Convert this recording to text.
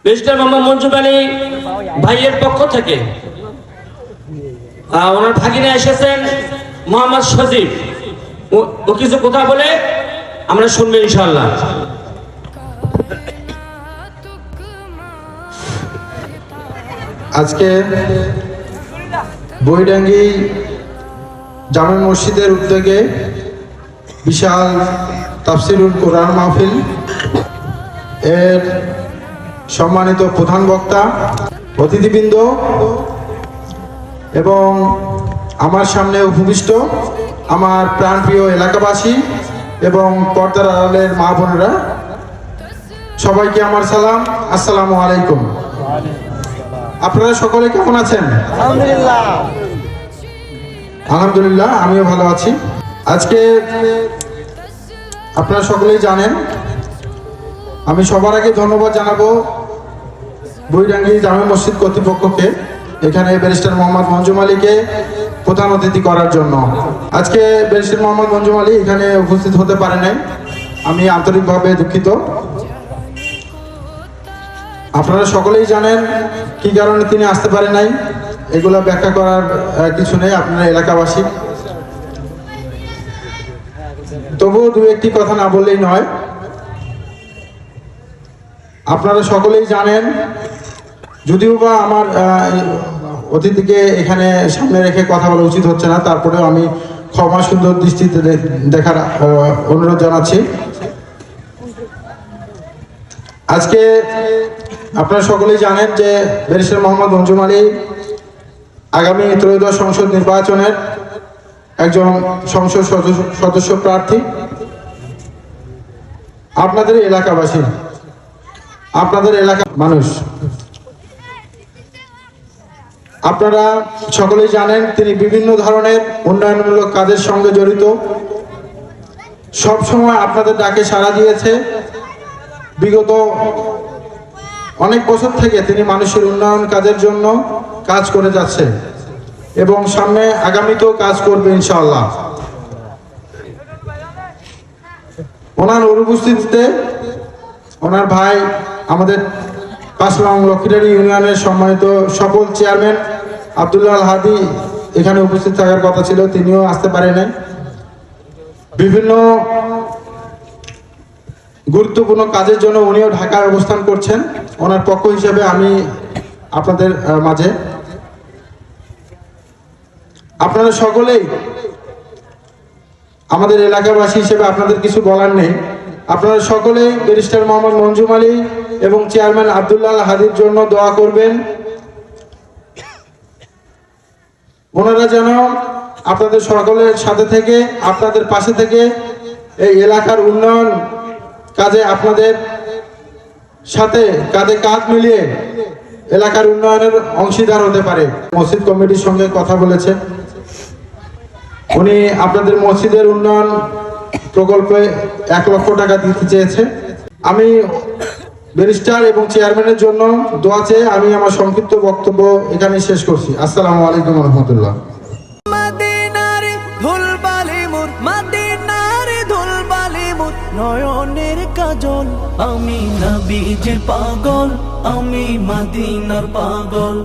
Barrister Mohammad মঞ্জুর আলী ভাইয়ের পক্ষ থেকে ওনার ভাগিনা এসেছেন মোহাম্মদ সজীব, ও কিছু কথা বলে আমরা শুনবো ইনশাআল্লাহ। আজকে বৈডাঙ্গি জামে মসজিদের উদ্যোগে বিশাল তাফসিরুল কোরআন মাহফিল এর সম্মানিত প্রধান বক্তা, অতিথিবৃন্দ এবং আমার সামনে উপবিষ্ট আমার প্রাণপ্রিয় এলাকাবাসী এবং পর্দার আড়ালের মা বোনেরা, সবাইকে আমার সালাম, আসসালামু আলাইকুম। আপনারা সকলে কেমন আছেন? আলহামদুলিল্লাহ, আমিও ভালো আছি। আজকে আপনারা সকলেই জানেন, আমি সবার আগে ধন্যবাদ জানাবো বৈডাঙ্গি জামে মসজিদ কর্তৃপক্ষকে এখানে ব্যারিস্টার মোহাম্মদ মঞ্জুর আলীকে প্রধান অতিথি করার জন্য। আজকে ব্যারিস্টার মোহাম্মদ মঞ্জুর আলী এখানে উপস্থিত হতে পারে নাই, আমি আন্তরিকভাবে দুঃখিত। আপনারা সকলেই জানেন কি কারণে তিনি আসতে পারে নাই, এগুলো ব্যাখ্যা করার কিছু নেই, আপনারা এলাকাবাসী। তবুও দু একটি কথা না বললেই নয়। আপনারা সকলেই জানেন, যদিও বা আমার অতিথিকে এখানে সামনে রেখে কথা বলা উচিত হচ্ছে না, তারপরেও আমি ক্ষমা সুন্দর দৃষ্টিতে দেখার অনুরোধ জানাচ্ছি। আজকে আপনারা সকলেই জানেন যে ব্যারিস্টার মোহাম্মদ মঞ্জুর আলী আগামী ত্রয়োদশ সংসদ নির্বাচনের একজন সংসদ সদস্য প্রার্থী। আপনাদের এলাকাবাসী, আপনাদের এলাকার মানুষ, আপনারা সকলেই জানেন তিনি বিভিন্ন ধরনের উন্নয়নমূলক কাজের সঙ্গে জড়িত। সব সময় আপনাদের ডাকে সাড়া দিয়েছে। বিগত অনেক বছর থেকে তিনি মানুষের উন্নয়ন কাজের জন্য কাজ করে যাচ্ছে এবং সামনে আগামীতেও কাজ করবে ইনশাআল্লাহ। ওনার অনুপস্থিতিতে ওনার ভাই আমাদের 5 নং লক্ষ্মীডাঁড়ি ইউনিয়নের সম্মানিত সফল চেয়ারম্যান আব্দুল্লাহ আল হাদি এখানে উপস্থিত থাকার কথা ছিল, তিনিও আসতে পারেন। বিভিন্ন গুরুত্বপূর্ণ কাজের জন্য উনিও ঢাকায় অবস্থান করছেন। ওনার পক্ষ হিসেবে আমি আপনাদের মাঝে, আপনারা সকলেই আমাদের এলাকাবাসী হিসেবে আপনাদের কিছু বলার নেই। আপনারা সকলেই ব্যারিস্টার মোহাম্মদ মঞ্জুর আলী এবং চেয়ারম্যান আব্দুল্লাহ আল হাদির জন্য দোয়া করবেন। ওনারা যেন আপনাদের সকলের সাথে থেকে, আপনাদের পাশে থেকে এই এলাকার উন্নয়ন কাজে আপনাদের সাথে কাঁধে কাঁধ মিলিয়ে এলাকার উন্নয়নের অংশীদার হতে পারে। মসজিদ কমিটির সঙ্গে কথা বলেছে, উনি আপনাদের মসজিদের উন্নয়ন প্রকল্পে 1 লক্ষ টাকা দিতে চেয়েছে। আমি ব্যারিস্টার এবং চেয়ারম্যানের জন্য দোয়া চেয়ে আমি আমার সংক্ষিপ্ত বক্তব্য এখানে শেষ করছি। আসসালামু আলাইকুম রহমতুল্লাহ। নয়নের কাজল, আমি নবীজির পাগল, আমি মদিনার পাগল।